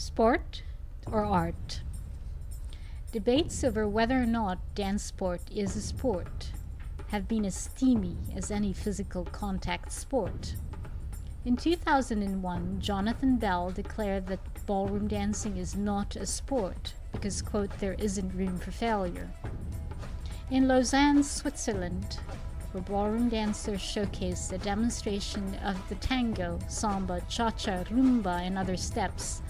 Sport or art? Debates over whether or not dance sport is a sport have been as steamy as any physical contact sport. In 2001, Jonathan Bell declared that ballroom dancing is not a sport because, quote, there isn't room for failure. In Lausanne, Switzerland, where ballroom dancers showcased a demonstration of the tango, samba, cha-cha, rumba, and other steps,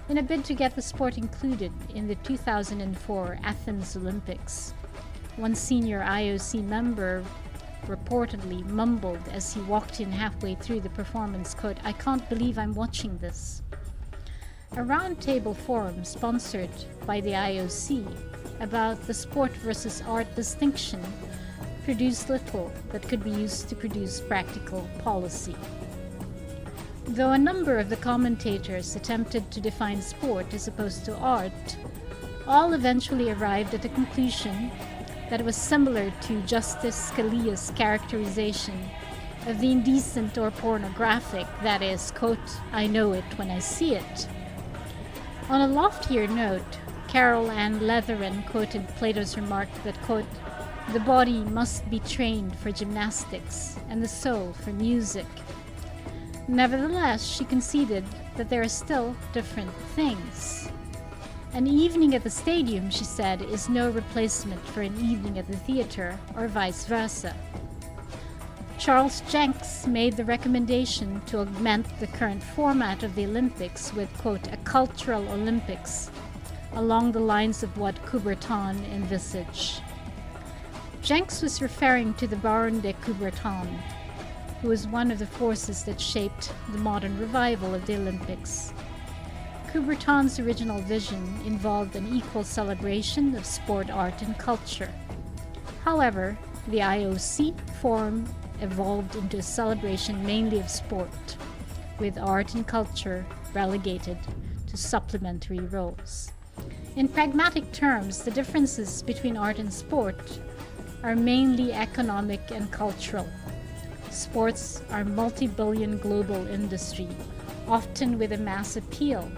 in a bid to get the sport included in the 2004 Athens Olympics. One senior IOC member reportedly mumbled as he walked in halfway through the performance, quote, "I can't believe I'm watching this." A roundtable forum sponsored by the IOC about the sport versus art distinction produced little that could be used to produce practical policy. Though a number of the commentators attempted to define sport as opposed to art, all eventually arrived at the conclusion that it was similar to Justice Scalia's characterization of the indecent or pornographic, that is, quote, "I know it when I see it." On a loftier note, Carol Ann Leatheren quoted Plato's remark that, quote, "The body must be trained for gymnastics and the soul for music." Nevertheless, she conceded that there are still different things. An evening at the stadium, she said, is no replacement for an evening at the theater, or vice versa. Charles Jenks made the recommendation to augment the current format of the Olympics with, quote, "a cultural Olympics," along the lines of what Coubertin envisaged. Jenks was referring to the Baron de Coubertin, who was one of the forces that shaped the modern revival of the Olympics. Coubertin's original vision involved an equal celebration of sport, art, and culture. However, the IOC form evolved into a celebration mainly of sport, with art and culture relegated to supplementary roles. In pragmatic terms, the differences between art and sport are mainly economic and cultural. Sports are multi-billion global industry, often with a mass appeal.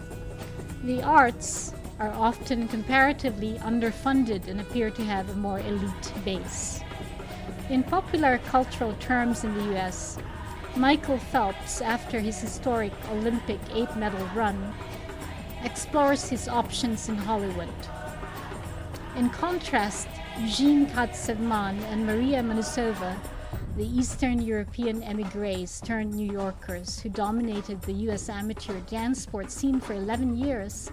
The arts are often comparatively underfunded and appear to have a more elite base. In popular cultural terms in the US, Michael Phelps, after his historic Olympic 8-medal run, explores his options in Hollywood. In contrast, Eugene Katseman and Maria Manusova, the Eastern European emigres turned New Yorkers who dominated the U.S. amateur dance sport scene for 11 years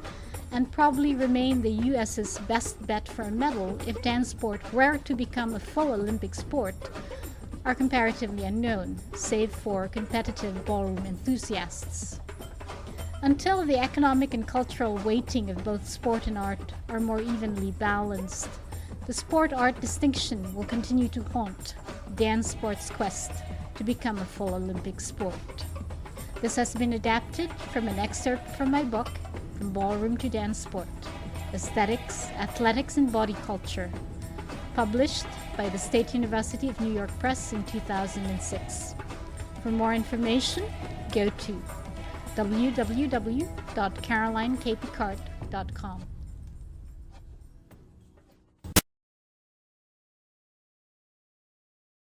and probably remain the U.S.'s best bet for a medal if dance sport were to become a full Olympic sport, are comparatively unknown, save for competitive ballroom enthusiasts. Until the economic and cultural weighting of both sport and art are more evenly balanced, the sport-art distinction will continue to haunt dance sport's quest to become a full Olympic sport. This has been adapted from an excerpt from my book, From Ballroom to Dance Sport: Aesthetics, Athletics, and Body Culture, published by the State University of New York Press in 2006. For more information, go to www.carolinekpicard.com.